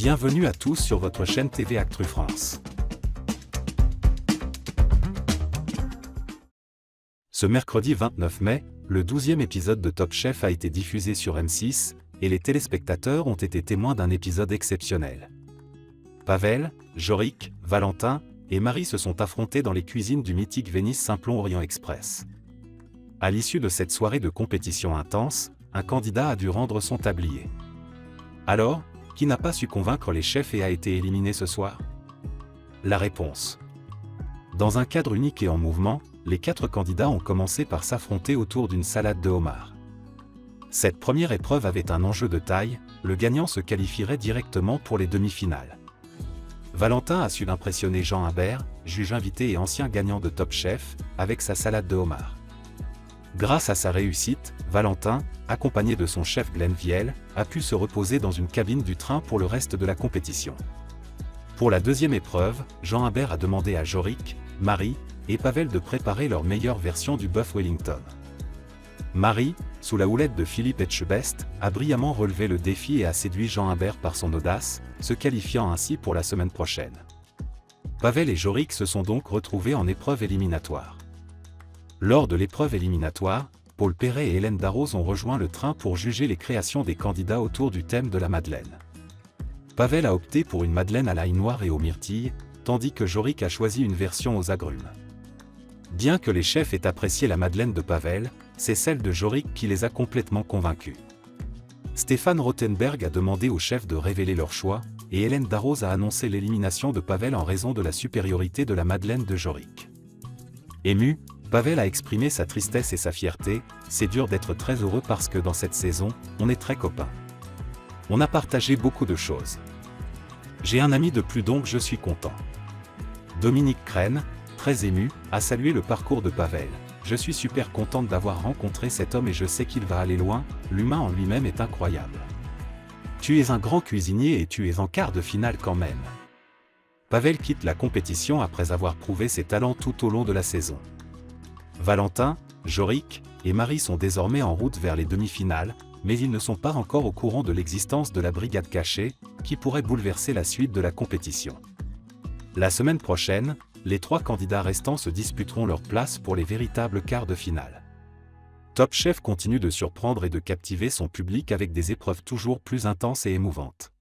Bienvenue à tous sur votre chaîne TV Actu France. Ce mercredi 29 mai, le 12e épisode de Top Chef a été diffusé sur M6, et les téléspectateurs ont été témoins d'un épisode exceptionnel. Pavel, Jorik, Valentin et Marie se sont affrontés dans les cuisines du mythique Venise Simplon Orient Express. À l'issue de cette soirée de compétition intense, un candidat a dû rendre son tablier. Alors, qui n'a pas su convaincre les chefs et a été éliminé ce soir? La réponse. Dans un cadre unique et en mouvement, les 4 candidats ont commencé par s'affronter autour d'une salade de homard. Cette première épreuve avait un enjeu de taille, le gagnant se qualifierait directement pour les demi-finales. Valentin a su impressionner Jean Imbert, juge invité et ancien gagnant de Top Chef, avec sa salade de homard. Grâce à sa réussite, Valentin, accompagné de son chef Glenn Viel, a pu se reposer dans une cabine du train pour le reste de la compétition. Pour la deuxième épreuve, Jean Imbert a demandé à Jorik, Marie et Pavel de préparer leur meilleure version du bœuf Wellington. Marie, sous la houlette de Philippe Etchebest, a brillamment relevé le défi et a séduit Jean Imbert par son audace, se qualifiant ainsi pour la semaine prochaine. Pavel et Jorik se sont donc retrouvés en épreuve éliminatoire. Lors de l'épreuve éliminatoire, Paul Perret et Hélène Darroze ont rejoint le train pour juger les créations des candidats autour du thème de la madeleine. Pavel a opté pour une madeleine à l'ail noir et aux myrtilles, tandis que Jorik a choisi une version aux agrumes. Bien que les chefs aient apprécié la madeleine de Pavel, c'est celle de Jorik qui les a complètement convaincus. Stéphane Rothenberg a demandé aux chefs de révéler leur choix, et Hélène Darroze a annoncé l'élimination de Pavel en raison de la supériorité de la madeleine de Jorik. Ému, Pavel a exprimé sa tristesse et sa fierté. C'est dur d'être très heureux parce que dans cette saison, on est très copains. On a partagé beaucoup de choses. J'ai un ami de plus donc je suis content. Dominique Crène, très ému, a salué le parcours de Pavel. Je suis super contente d'avoir rencontré cet homme et je sais qu'il va aller loin, l'humain en lui-même est incroyable. Tu es un grand cuisinier et tu es en quart de finale quand même. Pavel quitte la compétition après avoir prouvé ses talents tout au long de la saison. Valentin, Jorik et Marie sont désormais en route vers les demi-finales, mais ils ne sont pas encore au courant de l'existence de la brigade cachée, qui pourrait bouleverser la suite de la compétition. La semaine prochaine, les 3 candidats restants se disputeront leur place pour les véritables quarts de finale. Top Chef continue de surprendre et de captiver son public avec des épreuves toujours plus intenses et émouvantes.